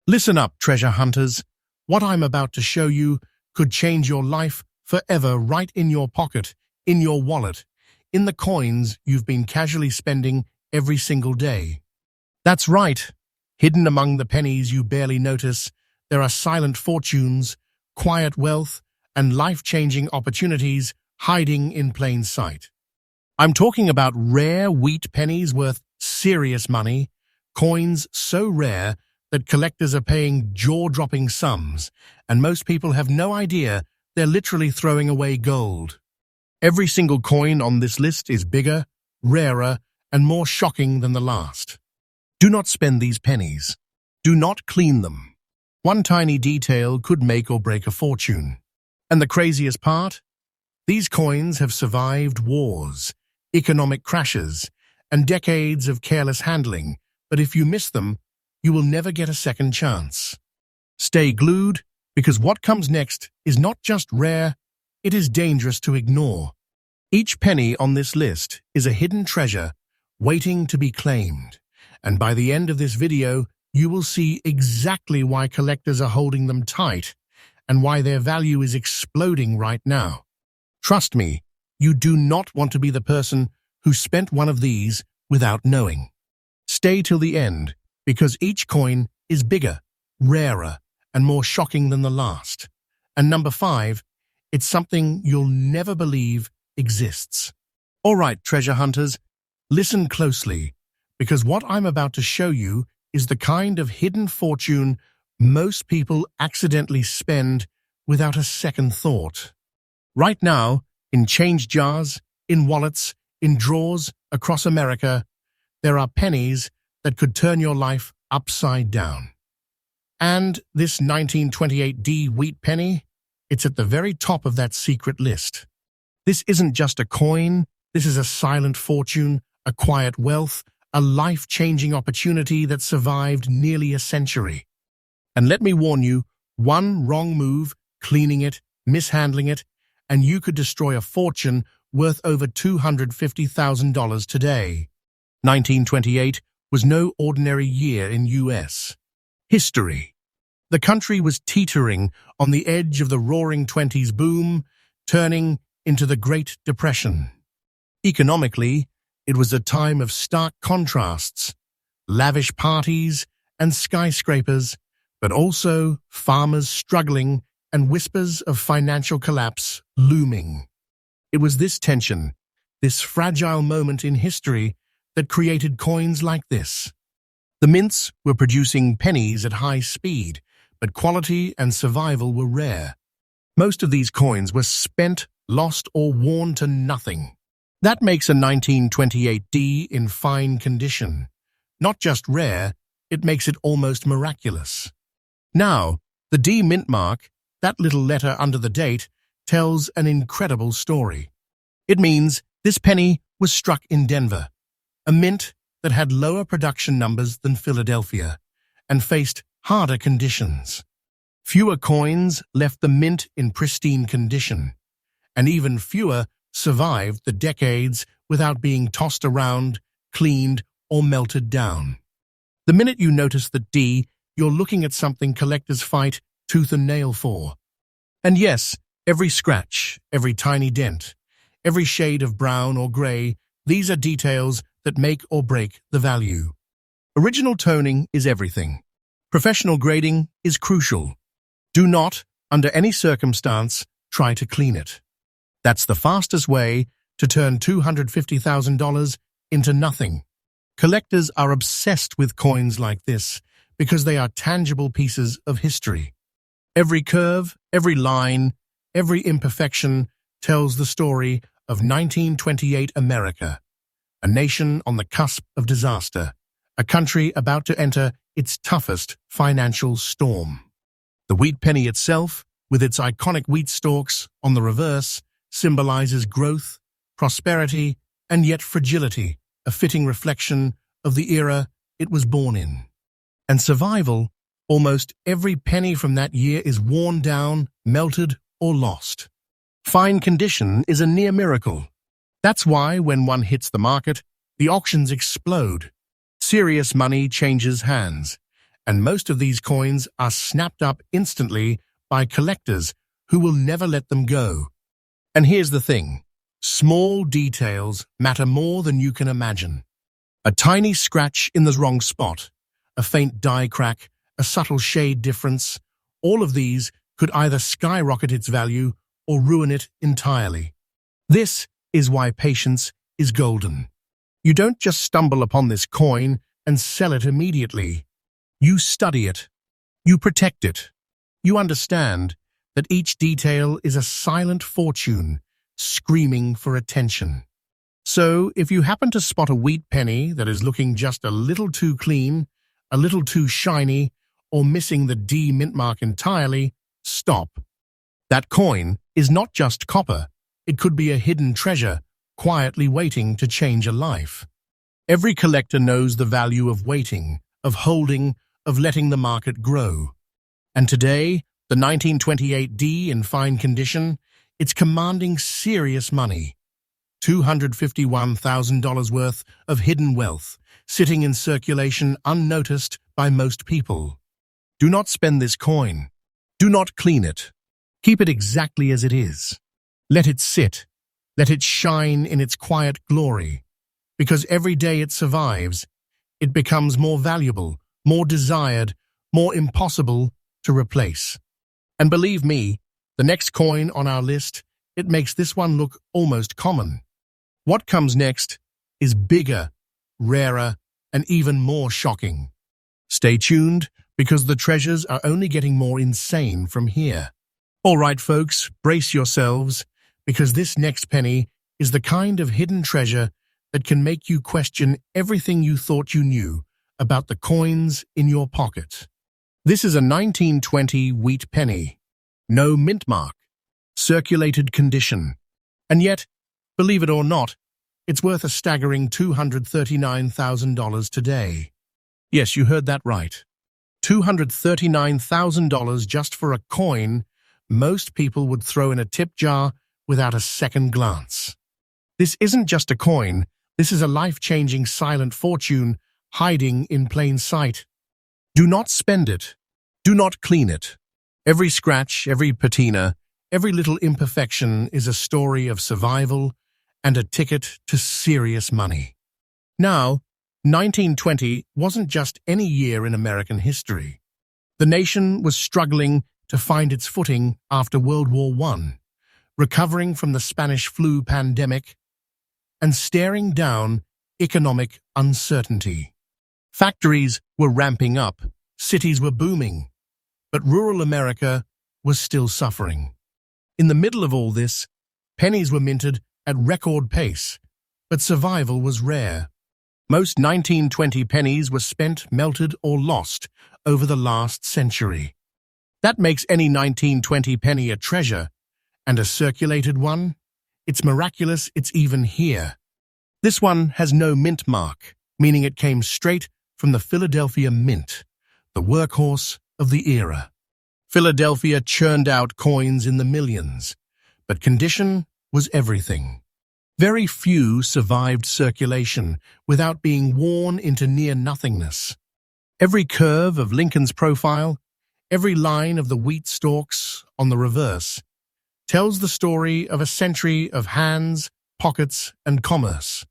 Listen up, treasure hunters. What I'm about to show you could change your life forever, right in your pocket, in your wallet, in the coins you've been casually spending every single day. That's right. Hidden among the pennies you barely notice, there are silent fortunes, quiet wealth, and life-changing opportunities hiding in plain sight. I'm talking about rare wheat pennies worth serious money, coins so rare that collectors are paying jaw-dropping sums, and most people have no idea they're literally throwing away gold. Every single coin on this list is bigger, rarer, and more shocking than the last. Do not spend these pennies. Do not clean them. One tiny detail could make or break a fortune. And the craziest part? These coins have survived wars, economic crashes, and decades of careless handling, but if you miss them, you will never get a second chance. Stay glued, because what comes next is not just rare, it is dangerous to ignore. Each penny on this list is a hidden treasure waiting to be claimed, and by the end of this video, you will see exactly why collectors are holding them tight and why their value is exploding right now. Trust me, you do not want to be the person who spent one of these without knowing. Stay till the end, because each coin is bigger, rarer, and more shocking than the last. And number 5, it's something you'll never believe exists. All right, treasure hunters, listen closely, because what I'm about to show you is the kind of hidden fortune most people accidentally spend without a second thought. Right now, in change jars, in wallets, in drawers across America, there are pennies that could turn your life upside down. And this 1928D wheat penny, it's at the very top of that secret list. This isn't just a coin, this is a silent fortune, a quiet wealth, a life-changing opportunity that survived nearly a century. And let me warn you, one wrong move, cleaning it, mishandling it, and you could destroy a fortune worth over $250,000 today. 1928 was no ordinary year in U.S. history. The country was teetering on the edge of the roaring 20s boom, turning into the Great Depression. Economically, it was a time of stark contrasts, lavish parties and skyscrapers, but also farmers struggling and whispers of financial collapse looming. It was this tension, this fragile moment in history, that created coins like this. The mints were producing pennies at high speed, but quality and survival were rare. Most of these coins were spent, lost, or worn to nothing. That makes a 1928D in fine condition. Not just rare, it makes it almost miraculous. Now, the D mint mark, that little letter under the date, tells an incredible story. It means this penny was struck in Denver, a mint that had lower production numbers than Philadelphia and faced harder conditions. Fewer coins left the mint in pristine condition, and even fewer survived the decades without being tossed around, cleaned, or melted down. The minute you notice the D, you're looking at something collectors fight tooth and nail for. And yes, every scratch, every tiny dent, every shade of brown or gray, these are details that make or break the value. Original toning is everything. Professional grading is crucial. Do not, under any circumstance, try to clean it. That's the fastest way to turn $250,000 into nothing. Collectors are obsessed with coins like this because they are tangible pieces of history. Every curve, every line, every imperfection tells the story of 1928 America, a nation on the cusp of disaster, a country about to enter its toughest financial storm. The wheat penny itself, with its iconic wheat stalks on the reverse, symbolizes growth, prosperity, and yet fragility, a fitting reflection of the era it was born in. And survival, almost every penny from that year is worn down, melted, or lost. Fine condition is a near miracle. That's why when one hits the market, the auctions explode. Serious money changes hands, And most of these coins are snapped up instantly by collectors who will never let them go. And here's the thing. Small details matter more than you can imagine. A tiny scratch in the wrong spot, a faint die crack, a subtle shade difference, all of these could either skyrocket its value or ruin it entirely. This is why patience is golden. You don't just stumble upon this coin and sell it immediately. You study it. You protect it. You understand that each detail is a silent fortune screaming for attention. So, if you happen to spot a wheat penny that is looking just a little too clean, a little too shiny, or missing the D mintmark entirely, stop. That coin is not just copper. It could be a hidden treasure, quietly waiting to change a life. Every collector knows the value of waiting, of holding, of letting the market grow. And today, the 1928 D in fine condition, it's commanding serious money. $251,000 worth of hidden wealth, sitting in circulation unnoticed by most people. Do not spend this coin. Do not clean it. Keep it exactly as it is. Let it sit. Let it shine in its quiet glory. Because every day it survives, it becomes more valuable, more desired, more impossible to replace. And believe me, the next coin on our list, it makes this one look almost common. What comes next is bigger, rarer, and even more shocking. Stay tuned, because the treasures are only getting more insane from here. All right, folks, brace yourselves, because this next penny is the kind of hidden treasure that can make you question everything you thought you knew about the coins in your pocket. This is a 1920 wheat penny. No mintmark. Circulated condition. And yet, believe it or not, it's worth a staggering $239,000 today. Yes, you heard that right. $239,000 just for a coin most people would throw in a tip jar without a second glance. This isn't just a coin, this is a life-changing silent fortune hiding in plain sight. Do not spend it. Do not clean it. Every scratch, every patina, every little imperfection is a story of survival and a ticket to serious money. Now, 1920 wasn't just any year in American history. The nation was struggling to find its footing after World War I, recovering from the Spanish flu pandemic and staring down economic uncertainty. Factories were ramping up, cities were booming, but rural America was still suffering. In the middle of all this, pennies were minted at record pace, but survival was rare. Most 1920 pennies were spent, melted, or lost over the last century. That makes any 1920 penny a treasure, and a circulated one? It's miraculous it's even here. This one has no mint mark, meaning it came straight from the Philadelphia Mint, the workhorse of the era. Philadelphia churned out coins in the millions, but condition was everything. Very few survived circulation without being worn into near-nothingness. Every curve of Lincoln's profile, every line of the wheat stalks on the reverse, tells the story of a century of hands, pockets, and commerce.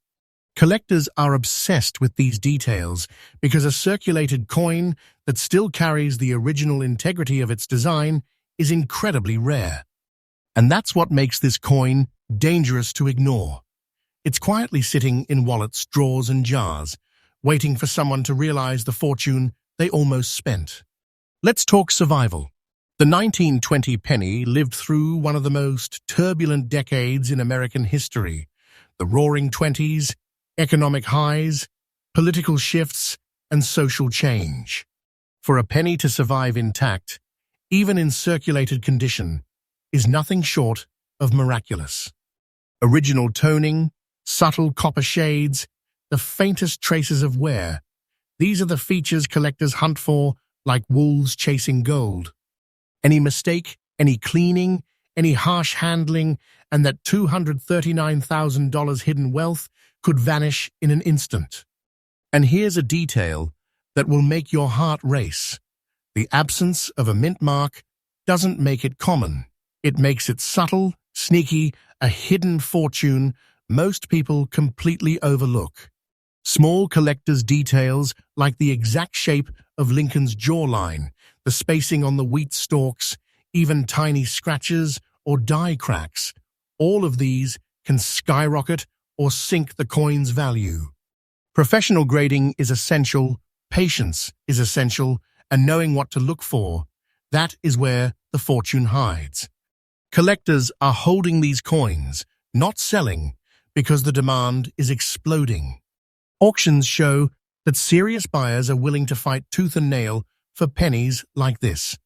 Collectors are obsessed with these details because a circulated coin that still carries the original integrity of its design is incredibly rare. And that's what makes this coin dangerous to ignore. It's quietly sitting in wallets, drawers, and jars, waiting for someone to realize the fortune they almost spent. Let's talk survival. The 1920 penny lived through one of the most turbulent decades in American history. The Roaring Twenties, economic highs, political shifts, and social change. For a penny to survive intact, even in circulated condition, is nothing short of miraculous. Original toning, subtle copper shades, the faintest traces of wear. These are the features collectors hunt for like wolves chasing gold. Any mistake, any cleaning, any harsh handling, and that $239,000 hidden wealth could vanish in an instant. And here's a detail that will make your heart race. The absence of a mint mark doesn't make it common. It makes it subtle, sneaky, a hidden fortune most people completely overlook. Small collectors' details like the exact shape of Lincoln's jawline, the spacing on the wheat stalks, even tiny scratches or die cracks, all of these can skyrocket or sink the coin's value. Professional grading is essential, patience is essential, and knowing what to look for, that is where the fortune hides. Collectors are holding these coins, not selling, because the demand is exploding. Auctions show that serious buyers are willing to fight tooth and nail for pennies like this.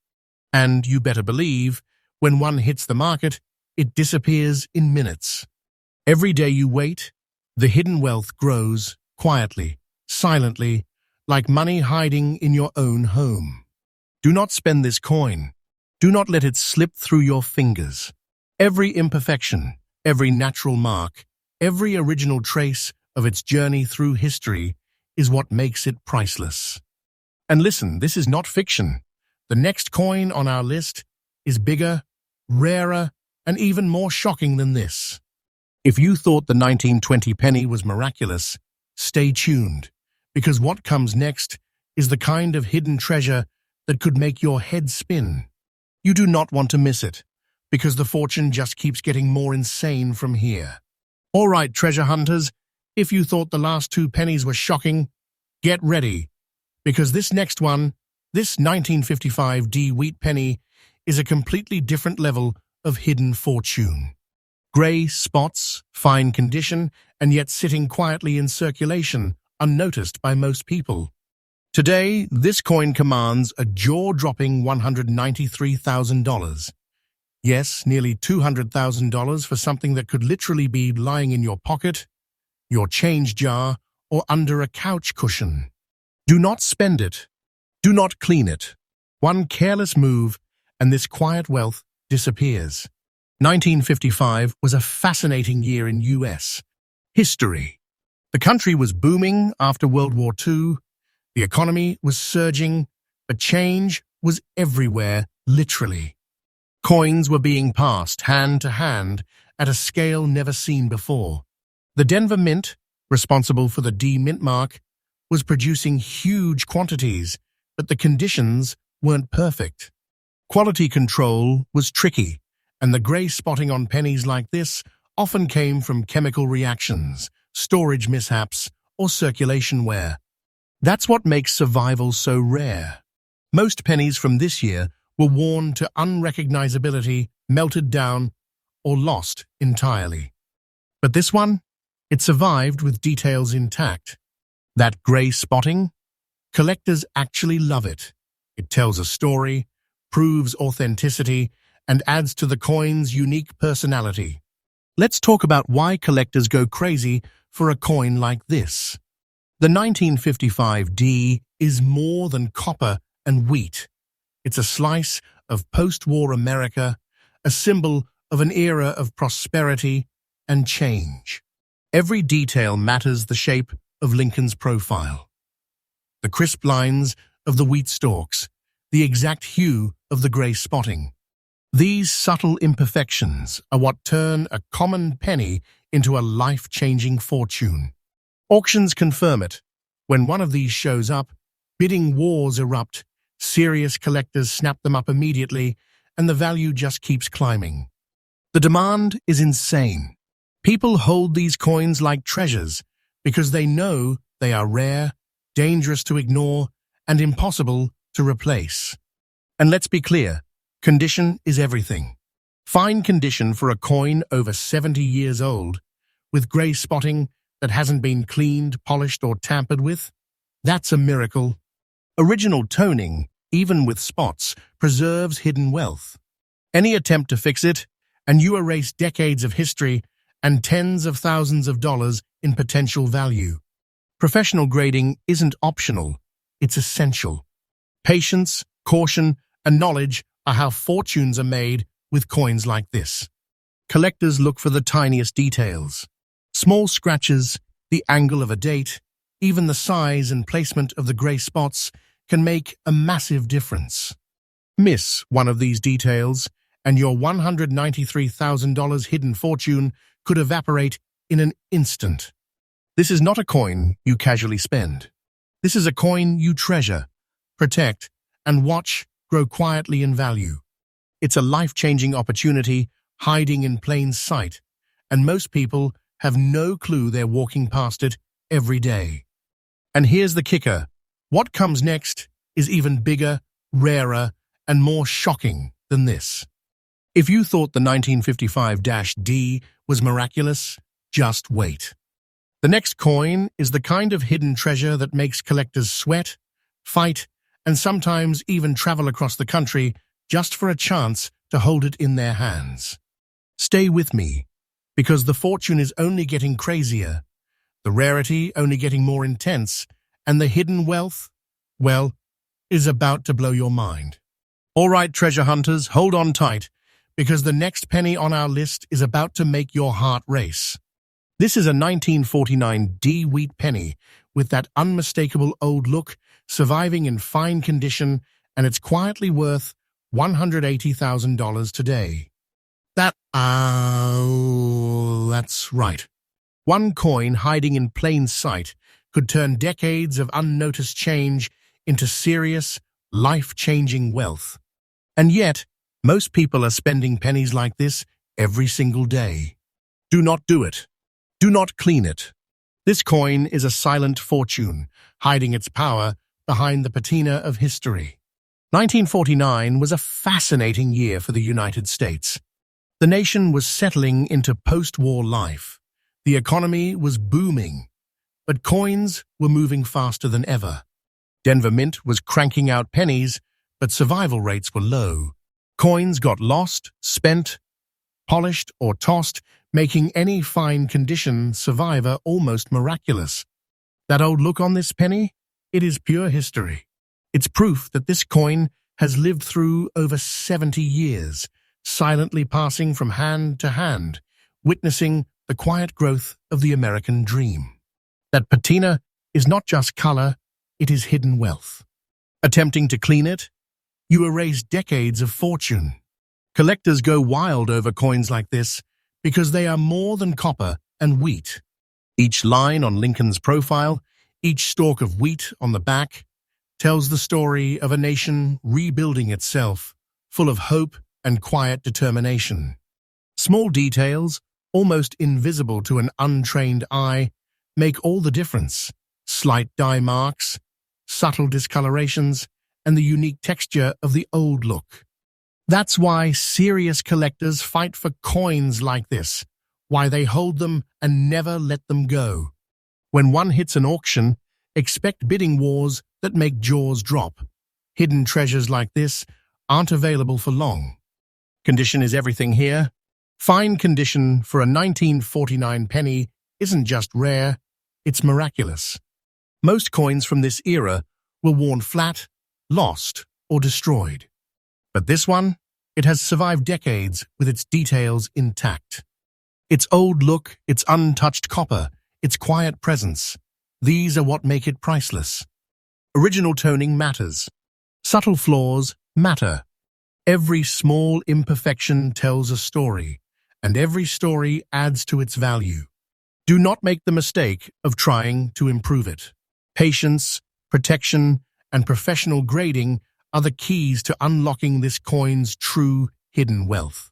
And you better believe, when one hits the market, it disappears in minutes. Every day you wait, the hidden wealth grows quietly, silently, like money hiding in your own home. Do not spend this coin. Do not let it slip through your fingers. Every imperfection, every natural mark, every original trace of its journey through history is what makes it priceless. And listen, this is not fiction. The next coin on our list is bigger, rarer, and even more shocking than this. If you thought the 1920 penny was miraculous, stay tuned, because what comes next is the kind of hidden treasure that could make your head spin. You do not want to miss it, because the fortune just keeps getting more insane from here. All right, treasure hunters, if you thought the last two pennies were shocking, get ready, because this next one, this 1955 Wheat Penny, is a completely different level of hidden fortune. Gray spots, fine condition, and yet sitting quietly in circulation, unnoticed by most people. Today, this coin commands a jaw-dropping $193,000. Yes, nearly $200,000 for something that could literally be lying in your pocket, your change jar, or under a couch cushion. Do not spend it. Do not clean it. One careless move, and this quiet wealth disappears. 1955 was a fascinating year in U.S. history. The country was booming after World War II. The economy was surging, but change was everywhere, literally. Coins were being passed hand to hand at a scale never seen before. The Denver Mint, responsible for the D Mint mark, was producing huge quantities, but the conditions weren't perfect. Quality control was tricky, and the gray spotting on pennies like this often came from chemical reactions, storage mishaps, or circulation wear. That's what makes survival so rare. Most pennies from this year were worn to unrecognizability, melted down, or lost entirely. But this one, it survived with details intact. That gray spotting? Collectors actually love it. It tells a story, proves authenticity, and adds to the coin's unique personality. Let's talk about why collectors go crazy for a coin like this. The 1955 D is more than copper and wheat. It's a slice of post-war America, a symbol of an era of prosperity and change. Every detail matters: the shape of Lincoln's profile, the crisp lines of the wheat stalks, the exact hue of the gray spotting. These subtle imperfections are what turn a common penny into a life-changing fortune. Auctions confirm it. When one of these shows up, bidding wars erupt, serious collectors snap them up immediately, and the value just keeps climbing. The demand is insane. People hold these coins like treasures because they know they are rare, dangerous to ignore, and impossible to replace. And let's be clear, condition is everything. Fine condition for a coin over 70 years old, with gray spotting that hasn't been cleaned, polished, or tampered with, that's a miracle. Original toning, even with spots, preserves hidden wealth. Any attempt to fix it, and you erase decades of history and tens of thousands of dollars in potential value. Professional grading isn't optional, it's essential. Patience, caution, and knowledge are how fortunes are made with coins like this. Collectors look for the tiniest details. Small scratches, the angle of a date, Even the size and placement of the gray spots can make a massive difference. Miss one of these details, and your $193,000 hidden fortune could evaporate in an instant. This is not a coin you casually spend. This is a coin you treasure, protect, and watch grow quietly in value. It's a life-changing opportunity hiding in plain sight, and most people have no clue they're walking past it every day. And here's the kicker. What comes next is even bigger, rarer, and more shocking than this. If you thought the 1955-D was miraculous, just wait. The next coin is the kind of hidden treasure that makes collectors sweat, fight, and sometimes even travel across the country just for a chance to hold it in their hands. Stay with me, because the fortune is only getting crazier, the rarity only getting more intense, and the hidden wealth, well, is about to blow your mind. All right, treasure hunters, hold on tight, because the next penny on our list is about to make your heart race. This is a 1949 Wheat Penny with that unmistakable old look, surviving in fine condition, and it's quietly worth $180,000 today. That's right. One coin hiding in plain sight could turn decades of unnoticed change into serious, life-changing wealth. And yet, most people are spending pennies like this every single day. Do not do it. Do not clean it. This coin is a silent fortune, hiding its power behind the patina of history. 1949 was a fascinating year for the United States. The nation was settling into post-war life. The economy was booming, but coins were moving faster than ever. Denver Mint was cranking out pennies, but survival rates were low. Coins got lost, spent, polished, or tossed, making any fine condition survivor almost miraculous. That old look on this penny? It is pure history. It's proof that this coin has lived through over 70 years, silently passing from hand to hand, witnessing the quiet growth of the American dream. That patina is not just color, it is hidden wealth. Attempting to clean it, you erase decades of fortune. Collectors go wild over coins like this because they are more than copper and wheat. Each line on Lincoln's profile, each stalk of wheat on the back, tells the story of a nation rebuilding itself, full of hope and quiet determination. Small details, almost invisible to an untrained eye, make all the difference. Slight dye marks, subtle discolorations, and the unique texture of the old look. That's why serious collectors fight for coins like this, why they hold them and never let them go. When one hits an auction, expect bidding wars that make jaws drop. Hidden treasures like this aren't available for long. Condition is everything here. Fine condition for a 1949 penny isn't just rare, it's miraculous. Most coins from this era were worn flat, lost, or destroyed. But this one, it has survived decades with its details intact. Its old look, its untouched copper, its quiet presence, these are what make it priceless. Original toning matters. Subtle flaws matter. Every small imperfection tells a story, and every story adds to its value. Do not make the mistake of trying to improve it. Patience, protection, and professional grading are the keys to unlocking this coin's true hidden wealth.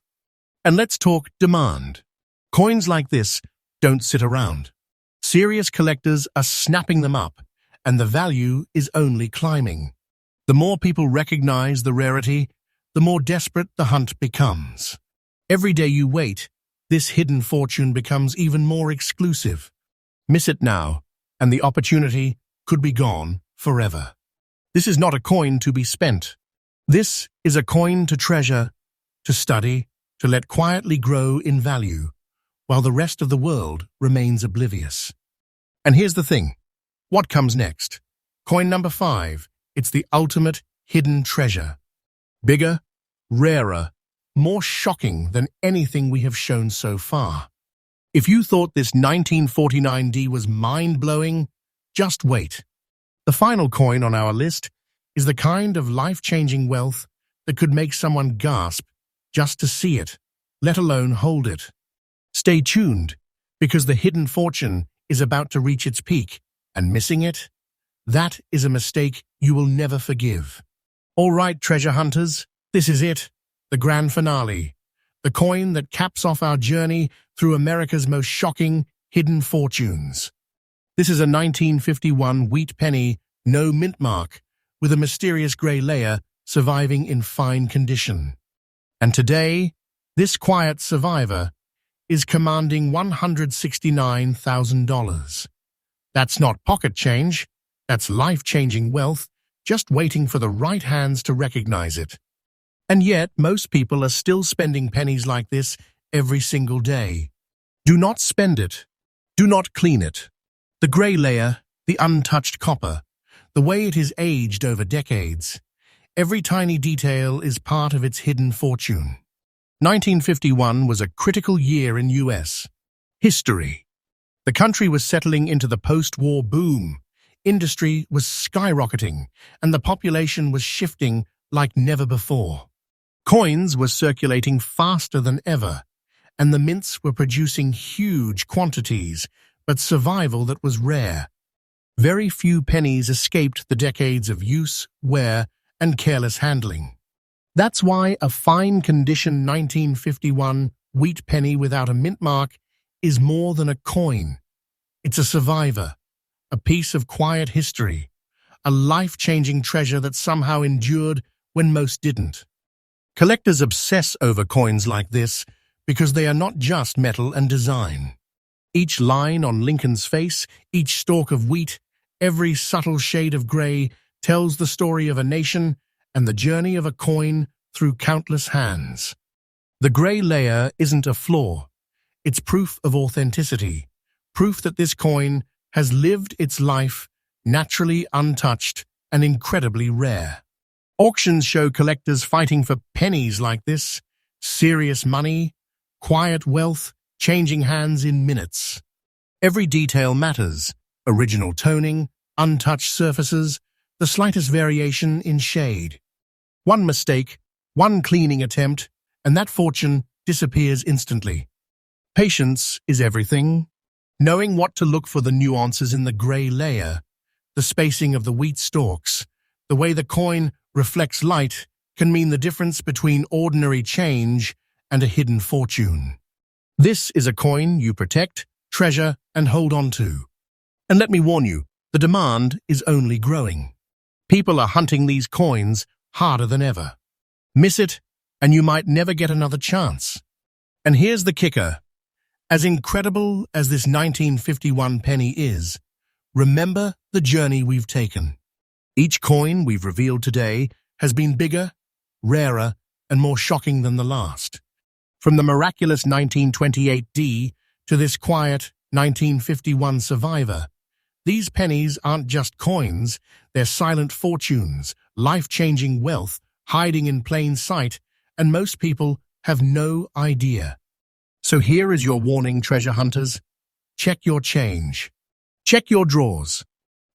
And let's talk demand. Coins like this don't sit around. Serious collectors are snapping them up, and the value is only climbing. The more people recognize the rarity, the more desperate the hunt becomes. Every day you wait, this hidden fortune becomes even more exclusive. Miss it now, and the opportunity could be gone forever. This is not a coin to be spent. This is a coin to treasure, to study, to let quietly grow in value, while the rest of the world remains oblivious. And here's the thing. What comes next? Coin number 5. It's the ultimate hidden treasure. Bigger, rarer, more shocking than anything we have shown so far. If you thought this 1949 was mind-blowing, Just wait. The final coin on our list is the kind of life-changing wealth that could make someone gasp just to see it, let alone hold it. Stay tuned, because the hidden fortune is about to reach its peak, and missing it? That is a mistake you will never forgive. All right, treasure hunters, this is it, the grand finale, the coin that caps off our journey through America's most shocking hidden fortunes. This is a 1951 Wheat Penny No Mintmark with a mysterious gray layer surviving in fine condition. And today, this quiet survivor is commanding $169,000. That's not pocket change, that's life-changing wealth, just waiting for the right hands to recognize it. And yet, most people are still spending pennies like this every single day. Do not spend it. Do not clean it. The gray layer, the untouched copper, the way it is aged over decades. Every tiny detail is part of its hidden fortune. 1951 was a critical year in U.S. history. The country was settling into the post-war boom. Industry was skyrocketing, and the population was shifting like never before. Coins were circulating faster than ever, and the mints were producing huge quantities, but survival that was rare. Very few pennies escaped the decades of use, wear, and careless handling. That's why a fine-condition 1951 wheat penny without a mint mark is more than a coin. It's a survivor, a piece of quiet history, a life-changing treasure that somehow endured when most didn't. Collectors obsess over coins like this because they are not just metal and design. Each line on Lincoln's face, each stalk of wheat, every subtle shade of gray tells the story of a nation and the journey of a coin through countless hands. The gray layer isn't a flaw. It's proof of authenticity, proof that this coin has lived its life naturally untouched and incredibly rare. Auctions show collectors fighting for pennies like this, serious money, quiet wealth, changing hands in minutes. Every detail matters: original toning, untouched surfaces, the slightest variation in shade. One mistake, one cleaning attempt, and that fortune disappears instantly. Patience is everything. Knowing what to look for, the nuances in the gray layer, the spacing of the wheat stalks, the way the coin reflects light can mean the difference between ordinary change and a hidden fortune. This is a coin you protect, treasure, and hold on to. And let me warn you, the demand is only growing. People are hunting these coins harder than ever. Miss it, and you might never get another chance. And here's the kicker. As incredible as this 1951 penny is, remember the journey we've taken. Each coin we've revealed today has been bigger, rarer, and more shocking than the last. From the miraculous 1928D to this quiet 1951 survivor, these pennies aren't just coins, they're silent fortunes, life-changing wealth, hiding in plain sight, and most people have no idea. So here is your warning, treasure hunters. Check your change. Check your drawers.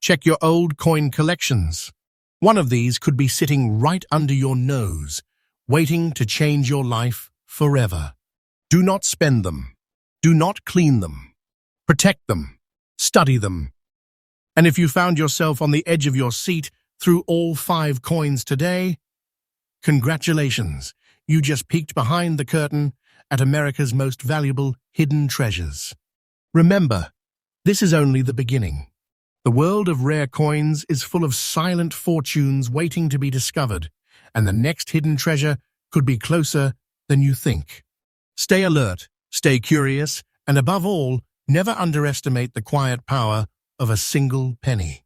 Check your old coin collections. One of these could be sitting right under your nose, waiting to change your life forever. Do not spend them. Do not clean them. Protect them. Study them. And if you found yourself on the edge of your seat through all 5 coins today, congratulations. You just peeked behind the curtain at America's most valuable hidden treasures. Remember, this is only the beginning. The world of rare coins is full of silent fortunes waiting to be discovered, and the next hidden treasure could be closer than you think. Stay alert, stay curious, and above all, never underestimate the quiet power of a single penny.